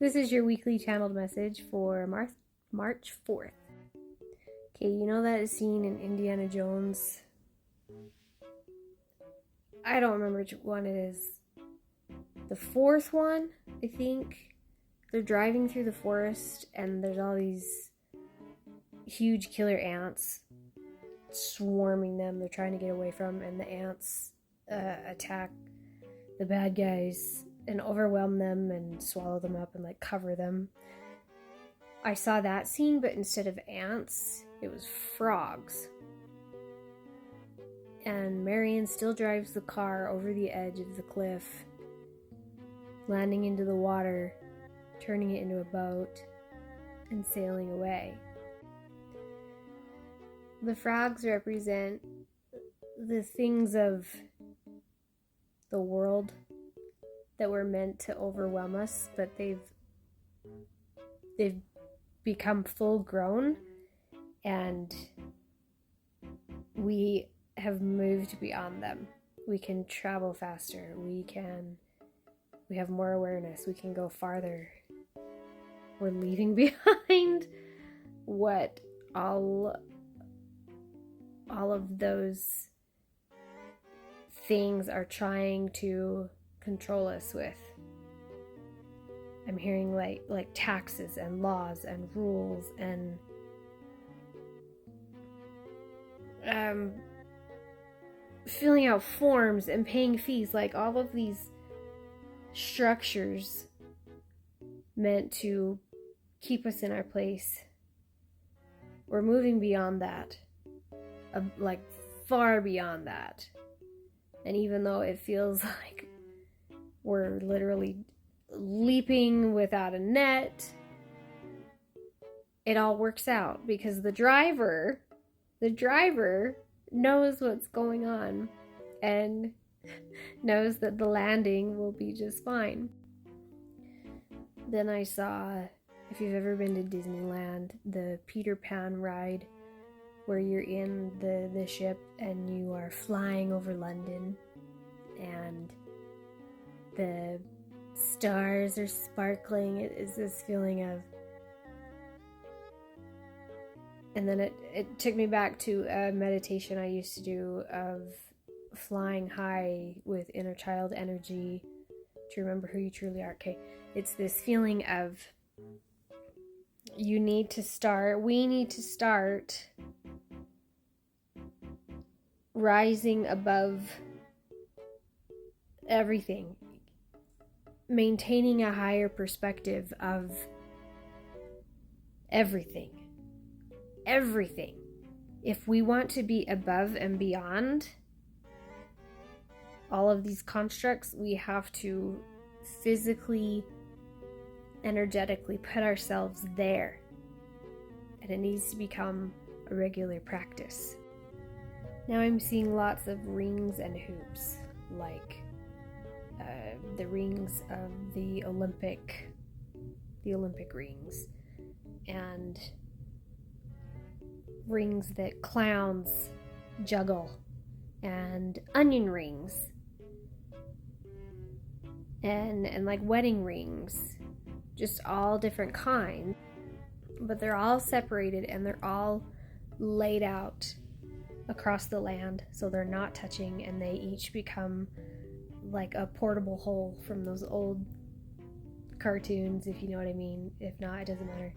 This is your weekly channeled message for March 4th. Okay, you know that scene in Indiana Jones? I don't remember which one it is. The fourth one, I think. They're driving through the forest and there's all these huge killer ants swarming them. They're trying to get away from, and the ants attack the bad guys and overwhelm them and swallow them up and like cover them. I saw that scene, but instead of ants, it was frogs. And Marion still drives the car over the edge of the cliff, landing into the water, turning it into a boat, and sailing away. The frogs represent the things of the world that were meant to overwhelm us, but they've become full grown, and we have moved beyond them. We can travel faster. We have more awareness. We can go farther. We're leaving behind what all of those things are trying to control us with. I'm hearing like taxes and laws and rules and filling out forms and paying fees, like all of these structures meant to keep us in our place. We're moving beyond that, like far beyond that. And even though it feels like we're literally leaping without a net, it all works out because the driver knows what's going on and knows that the landing will be just fine. Then I saw, if you've ever been to Disneyland, the Peter Pan ride where you're in the ship and you are flying over London and the stars are sparkling. It is this feeling of, and then it took me back to a meditation I used to do of flying high with inner child energy to remember who you truly are. Okay, it's this feeling of we need to start rising above everything, maintaining a higher perspective of everything. If we want to be above and beyond all of these constructs, we have to physically, energetically put ourselves there. And it needs to become a regular practice. Now I'm seeing lots of rings and hoops, like the rings of the Olympic rings, and rings that clowns juggle, and onion rings, and like wedding rings, just all different kinds, but they're all separated and they're all laid out across the land so they're not touching, and they each become like a portable hole from those old cartoons, if you know what I mean. If not, it doesn't matter.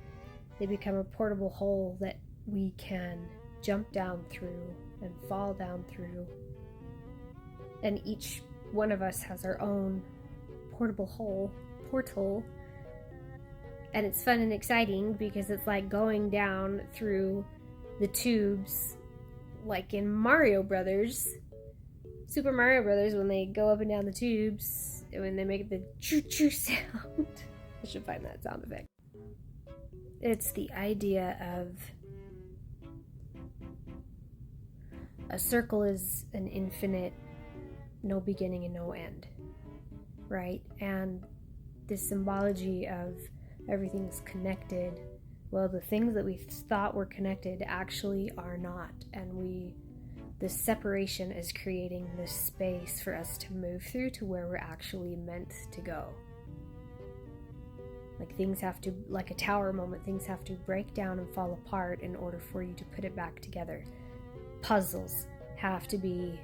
They become a portable hole that we can jump down through and fall down through, and each one of us has our own portal, and it's fun and exciting because it's like going down through the tubes, like in Super Mario Brothers, when they go up and down the tubes, and when they make the choo-choo sound. I should find that sound effect. It's the idea of a circle is an infinite, no beginning and no end, right? And this symbology of everything's connected, well, the things that we thought were connected actually are not, and this separation is creating this space for us to move through to where we're actually meant to go. Like things have to, like a tower moment, things have to break down and fall apart in order for you to put it back together. Puzzles have to be,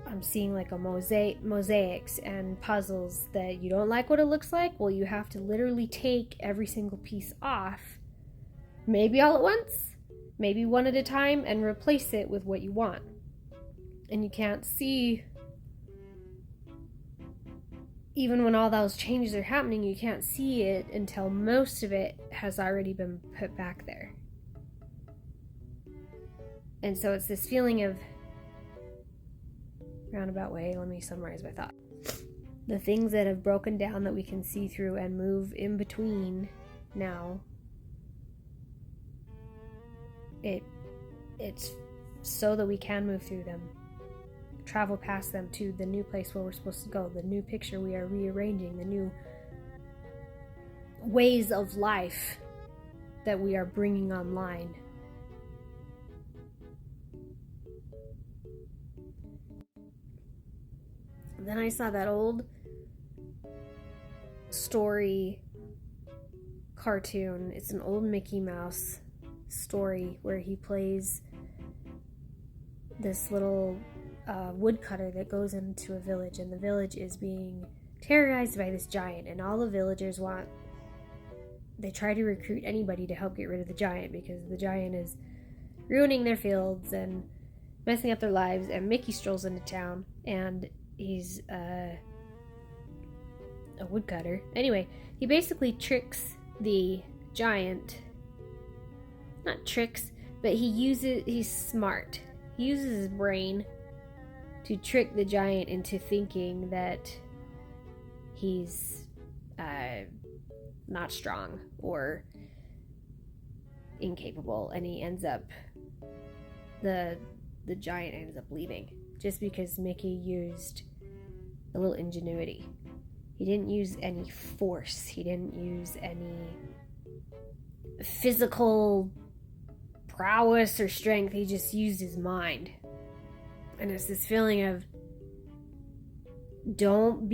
I'm seeing like a mosaics and puzzles that you don't like what it looks like. Well, you have to literally take every single piece off, maybe all at once, maybe one at a time, and replace it with what you want. And you can't see, even when all those changes are happening, you can't see it until most of it has already been put back there. And so it's this feeling of, roundabout way, let me summarize my thought. The things that have broken down that we can see through and move in between now, it's so that we can move through them, travel past them to the new place where we're supposed to go, the new picture we are rearranging, the new ways of life that we are bringing online. Then I saw that old story cartoon. It's an old Mickey Mouse story where he plays this little woodcutter that goes into a village, and the village is being terrorized by this giant, and all the villagers they try to recruit anybody to help get rid of the giant, because the giant is ruining their fields and messing up their lives. And Mickey strolls into town, and he's a woodcutter. Anyway, he basically tricks the giant. Not tricks, but he's smart. He uses his brain to trick the giant into thinking that he's not strong or incapable, and he ends up, the giant ends up leaving, just because Mickey used a little ingenuity. He didn't use any force. He didn't use any physical prowess or strength. He just used his mind. And it's this feeling of, don't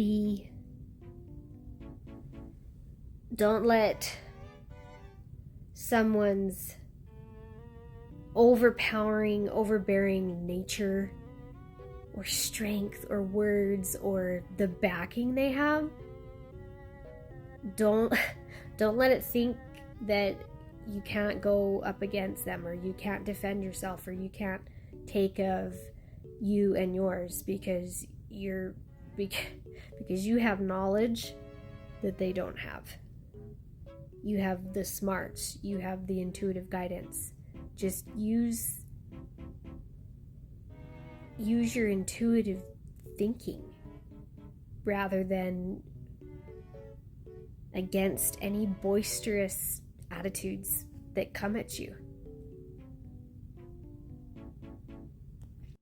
let someone's overbearing nature or strength or words or the backing they have, don't let it think that you can't go up against them, or you can't defend yourself, or you can't take of you and yours, because you have knowledge that they don't have. You have the smarts, you have the intuitive guidance. Just use your intuitive thinking rather than against any boisterous attitudes that come at you.